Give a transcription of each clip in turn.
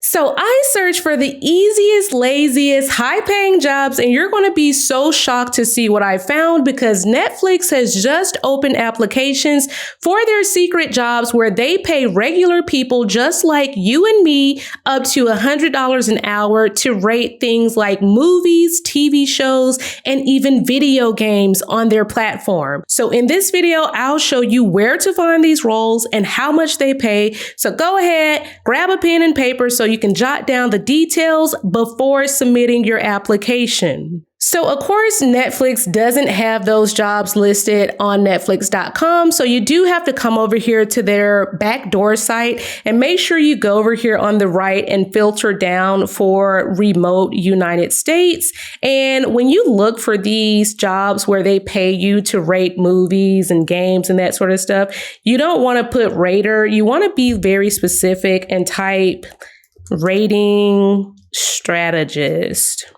So I searched for the easiest, laziest, high-paying jobs, and you're going to be so shocked to see what I found because Netflix has just opened applications for their secret jobs where they pay regular people just like you and me up to $100 an hour to rate things like movies, TV shows, and even video games on their platform. So in this video, I'll show you where to find these roles and how much they pay. So go ahead, grab a pen and paper so you can jot down the details before submitting your application. So of course, Netflix doesn't have those jobs listed on Netflix.com. So you do have to come over here to their backdoor site and make sure you go over here on the right and filter down for remote United States. And when you look for these jobs where they pay you to rate movies and games and that sort of stuff, you don't want to put rater. You want to be very specific and type rating strategist.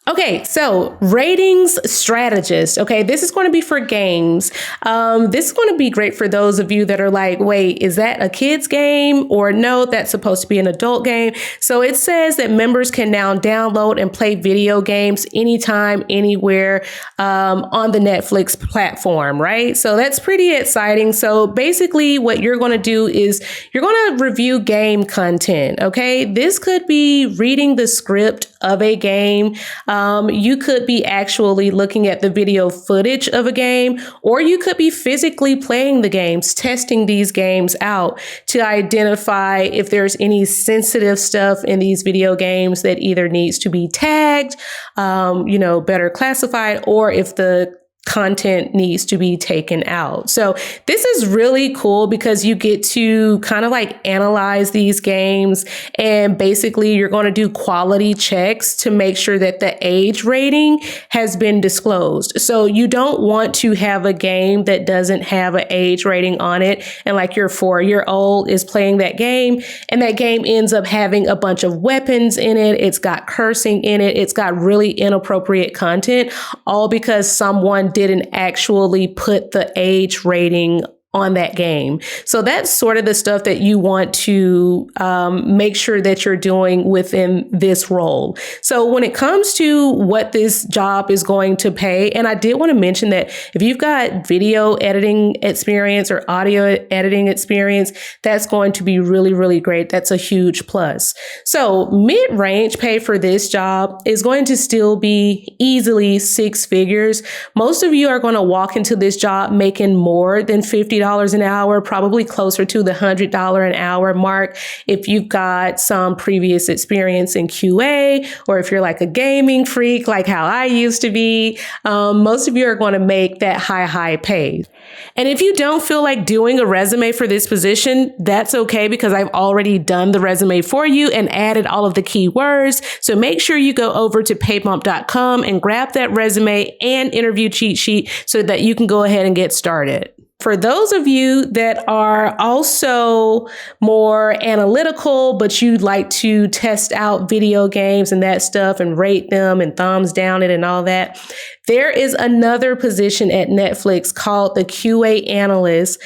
Okay, so ratings strategist. Okay, this is going to be for games. This is going to be great for those of you that are like, wait, is that a kid's game? Or no, that's supposed to be an adult game. So it says that members can now download and play video games anytime, anywhere on the Netflix platform, right? So that's pretty exciting. So basically what you're going to do is you're going to review game content, okay? This could be reading the script of a game. You could be actually looking at the video footage of a game, or you could be physically playing the games, testing these games out to identify if there's any sensitive stuff in these video games that either needs to be tagged, better classified, or if the content needs to be taken out. So this is really cool because you get to kind of like analyze these games, and basically you're going to do quality checks to make sure that the age rating has been disclosed. So you don't want to have a game that doesn't have an age rating on it, and like your 4-year-old is playing that game and that game ends up having a bunch of weapons in it. It's got cursing in it. It's got really inappropriate content, all because someone didn't actually put the age rating on that game. So that's sort of the stuff that you want to make sure that you're doing within this role. So when it comes to what this job is going to pay, and I did want to mention that if you've got video editing experience or audio editing experience, that's going to be really, really great. That's a huge plus. So mid-range pay for this job is going to still be easily 6 figures. Most of you are going to walk into this job making more than $50 an hour, probably closer to the $100 an hour mark if you've got some previous experience in QA, or if you're like a gaming freak like how I used to be. Most of you are going to make that high pay. And if you don't feel like doing a resume for this position, that's okay, because I've already done the resume for you and added all of the keywords. So make sure you go over to paybump.com and grab that resume and interview cheat sheet so that you can go ahead and get started. For those of you that are also more analytical, but you'd like to test out video games and that stuff and rate them and thumbs down it and all that, there is another position at Netflix called the QA analyst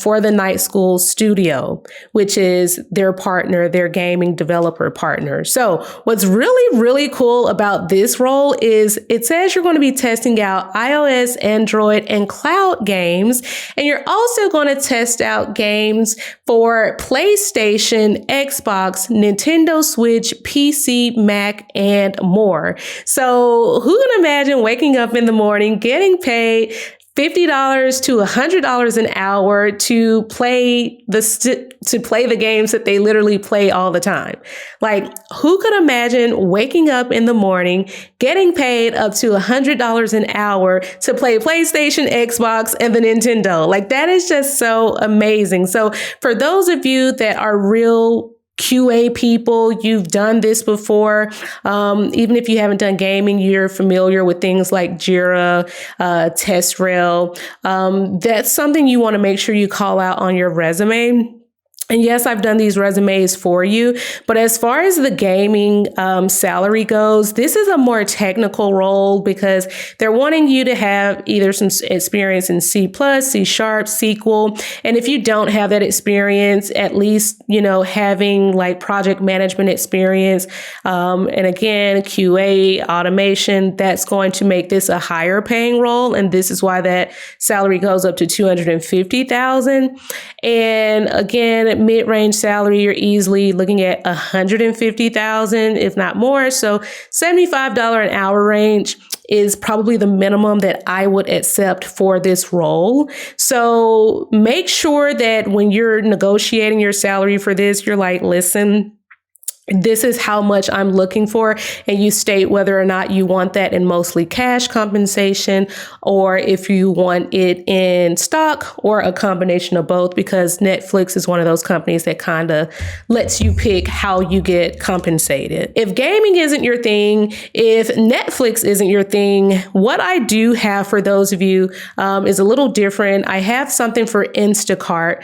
for the Night School Studio, which is their partner, their gaming developer partner. So what's really, really cool about this role is it says you're going to be testing out iOS, Android, and cloud games. And you're also going to test out games for PlayStation, Xbox, Nintendo Switch, PC, Mac, and more. So who can imagine waking up in the morning, getting paid $50 to $100 an hour to play the games that they literally play all the time? Like, who could imagine waking up in the morning, getting paid up to $100 an hour to play PlayStation, Xbox, and the Nintendo? Like, that is just so amazing. So for those of you that are real QA people, you've done this before. Even if you haven't done gaming, you're familiar with things like Jira, TestRail. That's something you want to make sure you call out on your resume. And yes, I've done these resumes for you, but as far as the gaming salary goes, this is a more technical role because they're wanting you to have either some experience in C++, C#, SQL. And if you don't have that experience, at least, having like project management experience, and again, QA, automation, that's going to make this a higher paying role. And this is why that salary goes up to $250,000. And again, mid-range salary, you're easily looking at $150,000, if not more. So $75 an hour range is probably the minimum that I would accept for this role. So make sure that when you're negotiating your salary for this, you're like, listen, this is how much I'm looking for. And you state whether or not you want that in mostly cash compensation or if you want it in stock or a combination of both, because Netflix is one of those companies that kind of lets you pick how you get compensated. If gaming isn't your thing, if Netflix isn't your thing, what I do have for those of you is a little different. I have something for Instacart.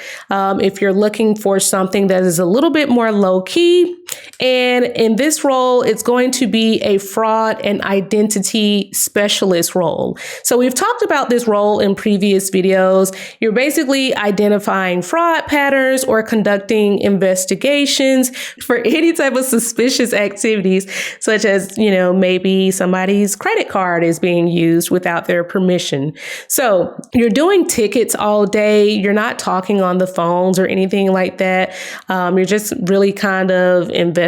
If you're looking for something that is a little bit more low key, and in this role, it's going to be a fraud and identity specialist role. So we've talked about this role in previous videos. You're basically identifying fraud patterns or conducting investigations for any type of suspicious activities, such as, maybe somebody's credit card is being used without their permission. So you're doing tickets all day. You're not talking on the phones or anything like that. You're just really kind of investigating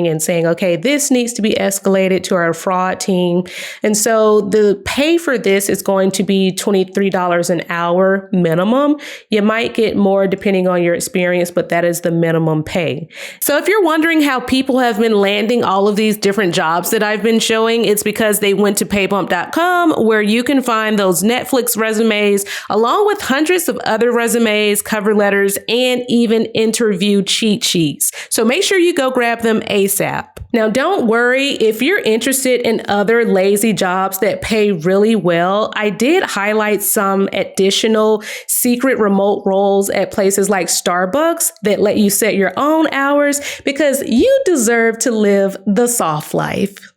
and saying, okay, this needs to be escalated to our fraud team. And so the pay for this is going to be $23 an hour minimum. You might get more depending on your experience, but that is the minimum pay. So if you're wondering how people have been landing all of these different jobs that I've been showing, it's because they went to paybump.com, where you can find those Netflix resumes along with hundreds of other resumes, cover letters, and even interview cheat sheets. So make sure you go grab them ASAP. Now, don't worry if you're interested in other lazy jobs that pay really well. I did highlight some additional secret remote roles at places like Starbucks that let you set your own hours because you deserve to live the soft life.